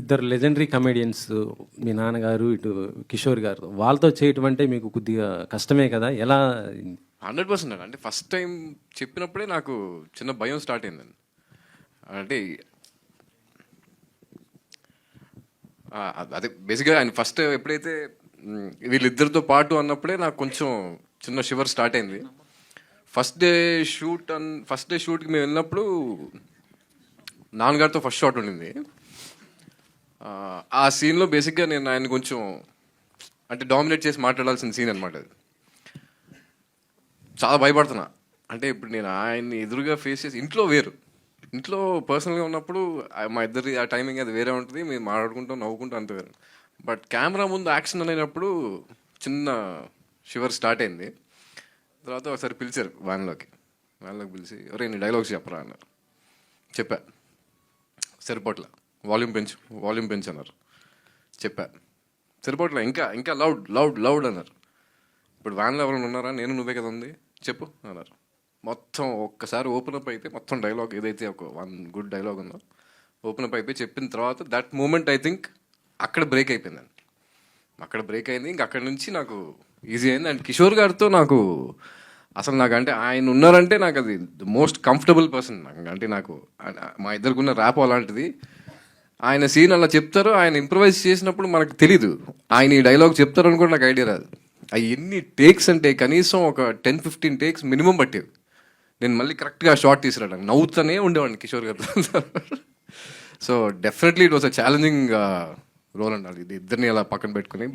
ఇద్దరు legendary comedians, మీ నాన్నగారు, ఇటు కిషోర్ గారు, వాళ్ళతో చేయటం అంటే మీకు కొద్దిగా కష్టమే కదా, ఎలా? 100% అండి. అంటే ఫస్ట్ టైం చెప్పినప్పుడే నాకు చిన్న భయం స్టార్ట్ అయిందండి. అంటే అదే బేసిక్గా ఆయన ఫస్ట్ ఎప్పుడైతే వీళ్ళిద్దరితో పాటు అన్నప్పుడే నాకు కొంచెం చిన్న షివర్ స్టార్ట్ అయింది. ఫస్ట్ డే షూట్కి మేము వెళ్ళినప్పుడు నాన్నగారితో ఫస్ట్ షాట్ ఉండింది. ఆ సీన్లో బేసిక్గా నేను ఆయన కొంచెం అంటే డామినేట్ చేసి మాట్లాడాల్సిన సీన్ అనమాట అది. చాలా భయపడుతున్నా. అంటే ఇప్పుడు నేను ఆయన్ని ఎదురుగా ఫేస్ చేసి ఇంట్లో పర్సనల్గా ఉన్నప్పుడు మా ఇద్దరి ఆ టైమింగ్ అది వేరే ఉంటుంది, మేము మాట్లాడుకుంటాం నవ్వుకుంటూ అంత వేరే. బట్ కెమెరా ముందు యాక్షన్ అనేటప్పుడు చిన్న షివర్ స్టార్ట్ అయింది. తర్వాత ఒకసారి పిలిచారు వ్యాన్లోకి పిలిచి, నీ డైలాగ్స్ చెప్పరా అన్నారు. చెప్పా, సరిపోట్ల, వాల్యూమ్ పెంచు అన్నారు. చెప్పా, సరిపోట్ల, ఇంకా లౌడ్ అన్నారు. ఇప్పుడు వ్యాన్లో ఎవరైనా ఉన్నారా, నేను నువ్వే కదా ఉంది, చెప్పు అన్నారు. మొత్తం ఒక్కసారి ఓపెన్ అప్ అయితే మొత్తం డైలాగ్ ఏదైతే ఒక వన్ గుడ్ డైలాగ్ ఉందో ఓపెన్ అప్ అయిపోయి చెప్పిన తర్వాత దట్ మూమెంట్ ఐ థింక్ అక్కడ బ్రేక్ అయిపోయిందండి. ఇంక అక్కడ నుంచి నాకు ఈజీ అయింది. అండ్ కిషోర్ గారితో నాకు అంటే ఆయన ఉన్నారంటే నాకు అది ద మోస్ట్ కంఫర్టబుల్ పర్సన్. అంటే నాకు మా ఇద్దరికి ఉన్న ర్యాప్ అలాంటిది. ఆయన సీన్ అలా చెప్తారు, ఆయన ఇంప్రవైజ్ చేసినప్పుడు మనకు తెలీదు ఆయన ఈ డైలాగ్ చెప్తారని కూడా నాకు ఐడియా రాదు. అవి ఎన్ని టేక్స్ అంటే కనీసం ఒక 10-15 టేక్స్ మినిమం పట్టేవి. నేను మళ్ళీ కరెక్ట్గా షార్ట్ తీసుకురావడానికి నవ్వుతూనే ఉండేవాడిని కిషోర్ గారితో. So definitely it was a challenging role అండి. ఇది ఇద్దరిని అలా పక్కన పెట్టుకుని. బట్